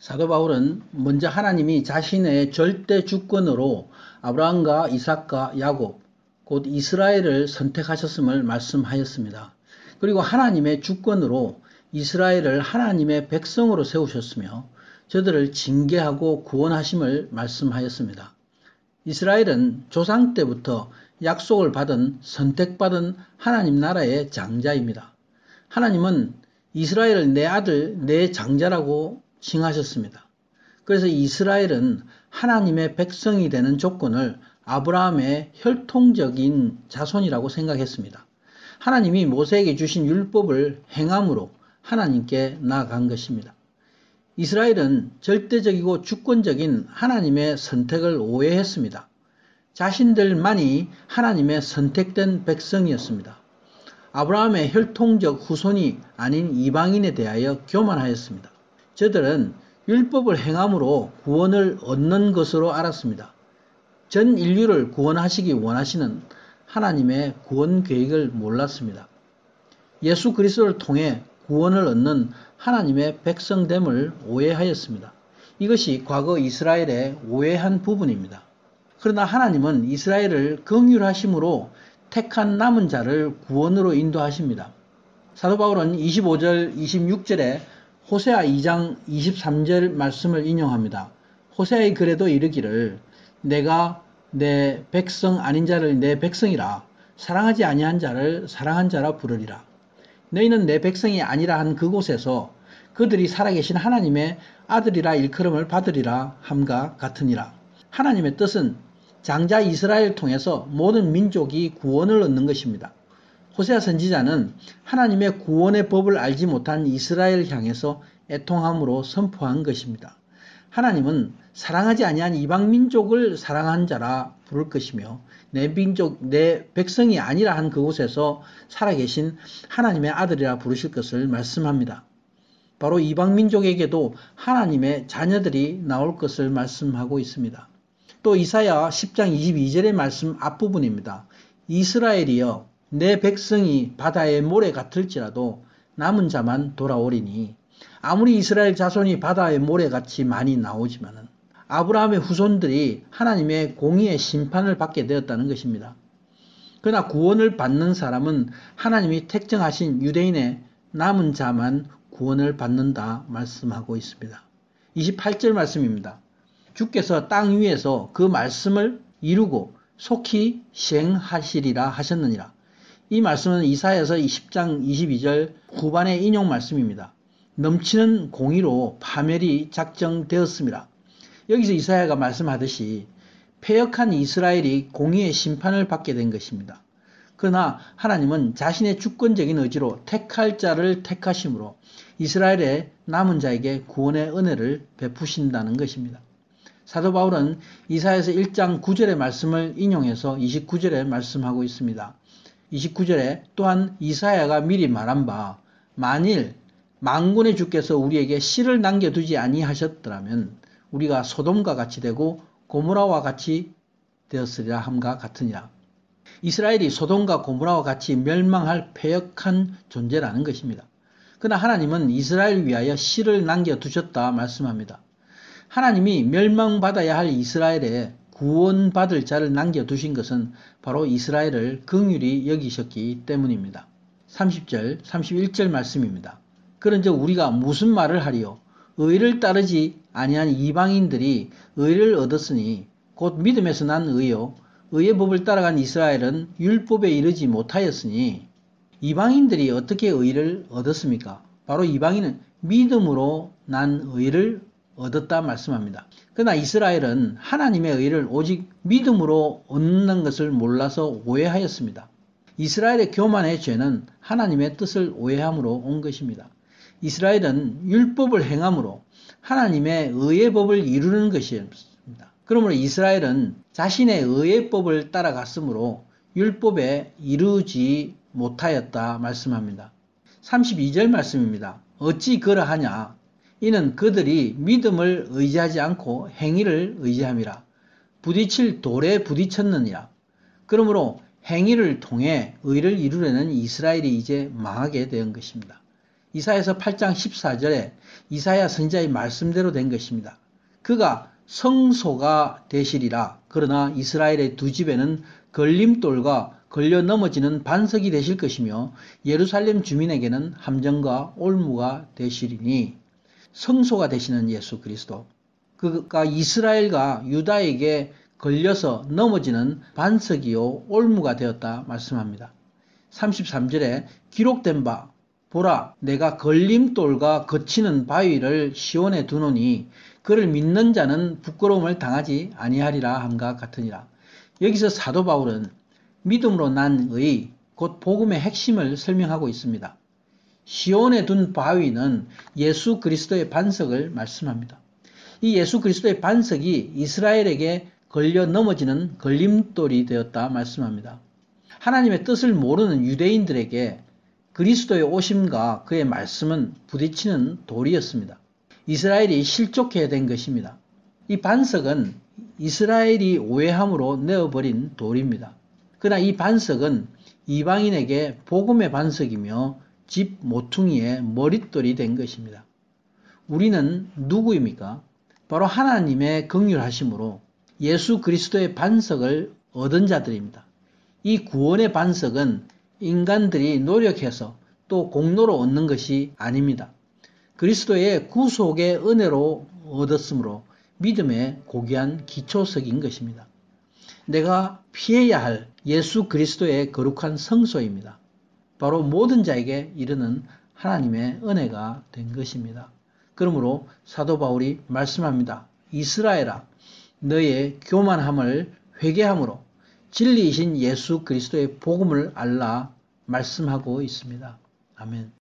사도 바울은 먼저 하나님이 자신의 절대 주권으로 아브라함과 이삭과 야곱, 곧 이스라엘을 선택하셨음을 말씀하였습니다. 그리고 하나님의 주권으로 이스라엘을 하나님의 백성으로 세우셨으며 저들을 징계하고 구원하심을 말씀하였습니다. 이스라엘은 조상 때부터 약속을 받은 선택받은 하나님 나라의 장자입니다. 하나님은 이스라엘을 내 아들, 내 장자라고 칭하셨습니다. 그래서 이스라엘은 하나님의 백성이 되는 조건을 아브라함의 혈통적인 자손이라고 생각했습니다. 하나님이 모세에게 주신 율법을 행함으로 하나님께 나아간 것입니다. 이스라엘은 절대적이고 주권적인 하나님의 선택을 오해했습니다. 자신들만이 하나님의 선택된 백성이었습니다. 아브라함의 혈통적 후손이 아닌 이방인에 대하여 교만하였습니다. 저들은 율법을 행함으로 구원을 얻는 것으로 알았습니다. 전 인류를 구원하시기 원하시는 하나님의 구원 계획을 몰랐습니다. 예수 그리스도를 통해 구원을 얻는 하나님의 백성됨을 오해하였습니다. 이것이 과거 이스라엘의 오해한 부분입니다. 그러나 하나님은 이스라엘을 긍휼하심으로 택한 남은 자를 구원으로 인도하십니다. 사도 바울은 25절, 26절에 호세아 2장 23절 말씀을 인용합니다. 호세아의 글에도 이르기를 내가 내 백성 아닌 자를 내 백성이라 사랑하지 아니한 자를 사랑한 자라 부르리라. 너희는 내 백성이 아니라 한 그곳에서 그들이 살아계신 하나님의 아들이라 일컬음을 받으리라 함과 같으니라. 하나님의 뜻은 장자 이스라엘을 통해서 모든 민족이 구원을 얻는 것입니다. 호세아 선지자는 하나님의 구원의 법을 알지 못한 이스라엘을 향해서 애통함으로 선포한 것입니다. 하나님은 사랑하지 아니한 이방 민족을 사랑한 자라 부를 것이며 내 백성이 아니라 한 그곳에서 살아계신 하나님의 아들이라 부르실 것을 말씀합니다. 바로 이방 민족에게도 하나님의 자녀들이 나올 것을 말씀하고 있습니다. 또 이사야 10장 22절의 말씀 앞부분입니다. 이스라엘이여 내 백성이 바다의 모래 같을지라도 남은 자만 돌아오리니 아무리 이스라엘 자손이 바다의 모래같이 많이 나오지만은 아브라함의 후손들이 하나님의 공의의 심판을 받게 되었다는 것입니다. 그러나 구원을 받는 사람은 하나님이 택정하신 유대인의 남은 자만 구원을 받는다 말씀하고 있습니다. 28절 말씀입니다. 주께서 땅 위에서 그 말씀을 이루고 속히 시행하시리라 하셨느니라. 이 말씀은 이사야서 10장 22절 후반의 인용 말씀입니다. 넘치는 공의로 파멸이 작정되었습니다. 여기서 이사야가 말씀하듯이 패역한 이스라엘이 공의의 심판을 받게 된 것입니다. 그러나 하나님은 자신의 주권적인 의지로 택할 자를 택하심으로 이스라엘의 남은 자에게 구원의 은혜를 베푸신다는 것입니다. 사도 바울은 이사야서 1장 9절의 말씀을 인용해서 29절에 말씀하고 있습니다. 29절에 또한 이사야가 미리 말한 바 만일 만군의 주께서 우리에게 씨를 남겨두지 아니하셨더라면 우리가 소돔과 같이 되고 고모라와 같이 되었으리라 함과 같으니라. 이스라엘이 소돔과 고모라와 같이 멸망할 패역한 존재라는 것입니다. 그러나 하나님은 이스라엘을 위하여 씨를 남겨두셨다 말씀합니다. 하나님이 멸망받아야 할 이스라엘에 구원받을 자를 남겨두신 것은 바로 이스라엘을 긍휼히 여기셨기 때문입니다. 30절, 31절 말씀입니다. 그런즉 우리가 무슨 말을 하리요? 의를 따르지 아니한 이방인들이 의를 얻었으니 곧 믿음에서 난 의요. 의의 법을 따라간 이스라엘은 율법에 이르지 못하였으니 이방인들이 어떻게 의를 얻었습니까? 바로 이방인은 믿음으로 난 의를 얻었다 말씀합니다. 그러나 이스라엘은 하나님의 의를 오직 믿음으로 얻는 것을 몰라서 오해하였습니다. 이스라엘의 교만의 죄는 하나님의 뜻을 오해함으로 온 것입니다. 이스라엘은 율법을 행함으로 하나님의 의의 법을 이루는 것이었습니다. 그러므로 이스라엘은 자신의 의의 법을 따라갔으므로 율법에 이루지 못하였다 말씀합니다. 32절 말씀입니다. 어찌 그러하냐? 이는 그들이 믿음을 의지하지 않고 행위를 의지함이라. 부딪힐 돌에 부딪혔느니라. 그러므로 행위를 통해 의를 이루려는 이스라엘이 이제 망하게 된 것입니다. 이사야서 8장 14절에 이사야 선지자의 말씀대로 된 것입니다. 그가 성소가 되시리라. 그러나 이스라엘의 두 집에는 걸림돌과 걸려 넘어지는 반석이 되실 것이며 예루살렘 주민에게는 함정과 올무가 되시리니. 성소가 되시는 예수 그리스도, 그가 이스라엘과 유다에게 걸려서 넘어지는 반석이요 올무가 되었다 말씀합니다. 33절에 기록된 바 보라 내가 걸림돌과 거치는 바위를 시온에 두노니 그를 믿는 자는 부끄러움을 당하지 아니하리라 함과 같으니라. 여기서 사도 바울은 믿음으로 난 의, 곧 복음의 핵심을 설명하고 있습니다. 시온에 둔 바위는 예수 그리스도의 반석을 말씀합니다. 이 예수 그리스도의 반석이 이스라엘에게 걸려 넘어지는 걸림돌이 되었다 말씀합니다. 하나님의 뜻을 모르는 유대인들에게 그리스도의 오심과 그의 말씀은 부딪히는 돌이었습니다. 이스라엘이 실족해야 된 것입니다. 이 반석은 이스라엘이 오해함으로 내어버린 돌입니다. 그러나 이 반석은 이방인에게 복음의 반석이며 집 모퉁이의 머릿돌이 된 것입니다. 우리는 누구입니까? 바로 하나님의 긍휼하심으로 예수 그리스도의 반석을 얻은 자들입니다. 이 구원의 반석은 인간들이 노력해서 또 공로로 얻는 것이 아닙니다. 그리스도의 구속의 은혜로 얻었으므로 믿음의 고귀한 기초석인 것입니다. 내가 피해야 할 예수 그리스도의 거룩한 성소입니다. 바로 모든 자에게 이르는 하나님의 은혜가 된 것입니다. 그러므로 사도 바울이 말씀합니다. 이스라엘아 너의 교만함을 회개함으로 진리이신 예수 그리스도의 복음을 알라 말씀하고 있습니다. 아멘.